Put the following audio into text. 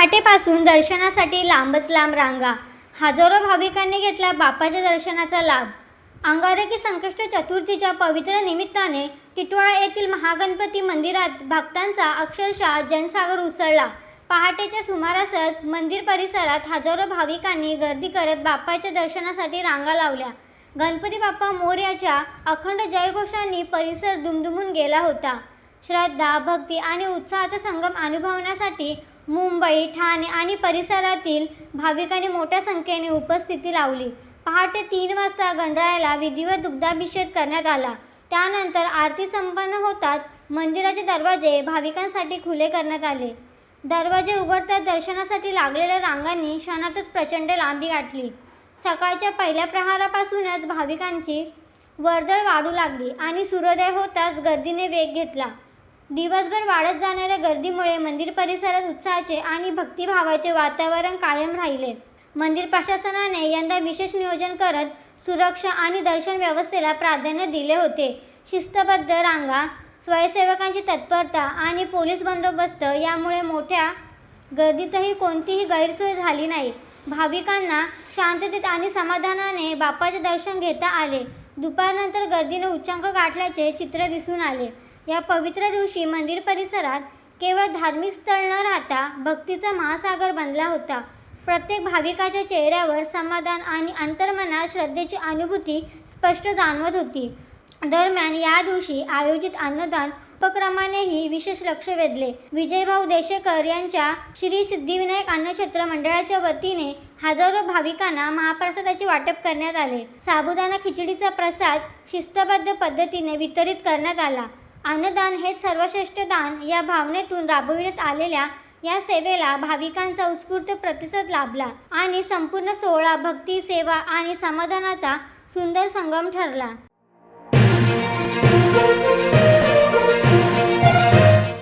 पहाटेपासून दर्शनासाठी लांबच लांब रांगा. हजारो भाविकांनी घेतला बाप्पाच्या दर्शनाचा लाभ. अंगारकी संकष्ट चतुर्थीच्या पवित्र निमित्ताने टिटवाळा येथील महागणपती मंदिरात भक्तांचा अक्षरशः जनसागर उसळला. पहाटेच्या सुमारासच मंदिर परिसरात हजारो भाविकांनी गर्दी करत बाप्पाच्या दर्शनासाठी रांगा लावल्या. गणपती बाप्पा मोरयाच्या अखंड जयघोषांनी परिसर दुमदुमून गेला होता. श्रद्धा, भक्ती आणि उत्साहाचा संगम अनुभवण्यासाठी मुंबई, ठाणे आणि परिसरातील भाविकांनी मोठ्या संख्येने उपस्थिती लावली. पहाटे 3 वाजता गणरायाला विधिवत दुग्धाभिषेक करण्यात आला. त्यानंतर आरती संपन्न होताच मंदिराचे दरवाजे भाविकांसाठी खुले करण्यात आले. दरवाजे उघडताच दर्शनासाठी लागलेल्या रांगांनी क्षणातच प्रचंड लांबी गाठली. सकाळच्या पहिल्या प्रहारापासूनच भाविकांची वर्दळ वाढू लागली आणि सूर्योदय होताच गर्दीने वेग घेतला. दिवसभर वाढत जाणाऱ्या गर्दीमुळे मंदिर परिसरात उत्साहाचे आणि भक्तिभावाचे वातावरण कायम राहिले. मंदिर प्रशासनाने यंदा विशेष नियोजन करत सुरक्षा आणि दर्शन व्यवस्थेला प्राधान्य दिले होते. शिस्तबद्ध रांगा, स्वयंसेवकांची तत्परता आणि पोलीस बंदोबस्त यामुळे मोठ्या गर्दीतही कोणतीही गैरसोय झाली नाही. भाविकांना शांततेत आणि समाधानाने बाप्पाचे दर्शन घेता आले. दुपारनंतर गर्दीने उच्चांक गाठल्याचे चित्र दिसून आले. या पवित्र दिवशी मंदिर परिसरात केवळ धार्मिक स्थळ न राहता भक्तीचा महासागर बनला होता. प्रत्येक भाविकाच्या चेहऱ्यावर समाधान आणि अंतर्मनात श्रद्धेची अनुभूती स्पष्ट जाणवत होती. दरम्यान या दिवशी आयोजित अन्नदान उपक्रमानेही विशेष लक्ष वेधले. विजयभाऊ देशेकर यांच्या श्री सिद्धिविनायक अन्नक्षेत्र मंडळाच्या वतीने हजारो भाविकांना महाप्रसादाचे वाटप करण्यात आले. साबुदाणा खिचडीचा प्रसाद शिस्तबद्ध पद्धतीने वितरित करण्यात आला. अन्नदान हेच सर्वश्रेष्ठ दान या भावनेतून राबविण्यात आलेल्या या सेवेला भाविकांचा उत्स्फूर्त प्रतिसाद लाभला आणि संपूर्ण सोहळा भक्ती, सेवा आणि समाधानाचा सुंदर संगम ठरला.